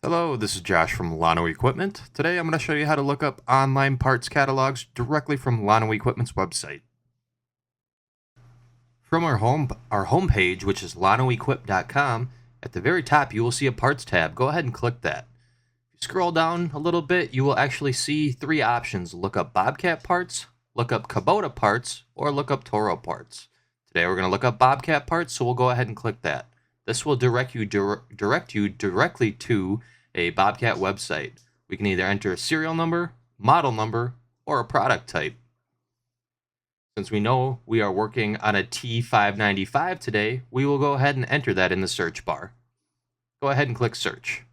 Hello, this is Josh from Lano Equipment. Today I'm going to show you how to look up online parts catalogs directly from Lano Equipment's website. From our homepage, which is lanoequip.com, at the very top you will see a parts tab. Go ahead and click that. If you scroll down a little bit, you will actually see three options: look up Bobcat parts, look up Kubota parts, or look up Toro parts. Today we're going to look up Bobcat parts, so we'll go ahead and click that. This will direct you directly to a Bobcat website. We can either enter a serial number, model number, or a product type. Since we know we are working on a T595 today, we will go ahead and enter that in the search bar. Go ahead and click search.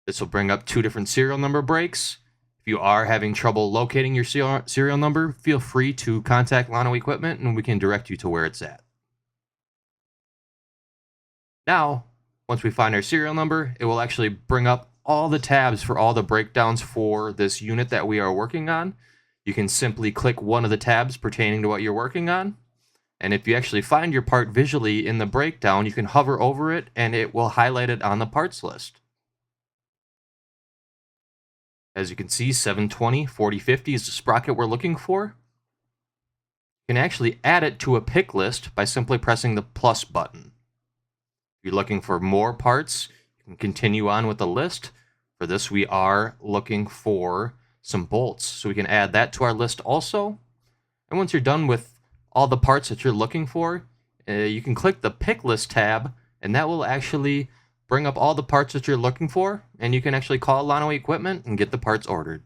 This will bring up two different serial number breaks. If you are having trouble locating your serial number, feel free to contact Lano Equipment and we can direct you to where it's at. Now, once we find our serial number, it will actually bring up all the tabs for all the breakdowns for this unit that we are working on. You can simply click one of the tabs pertaining to what you're working on. And if you actually find your part visually in the breakdown, you can hover over it and it will highlight it on the parts list. As you can see, 720 4050 is the sprocket we're looking for. You can actually add it to a pick list by simply pressing the plus button. If you're looking for more parts, you can continue on with the list. For this, we are looking for some bolts, so we can add that to our list also. And once you're done with all the parts that you're looking for, you can click the pick list tab, and that will actually bring up all the parts that you're looking for, and you can actually call Lano Equipment and get the parts ordered.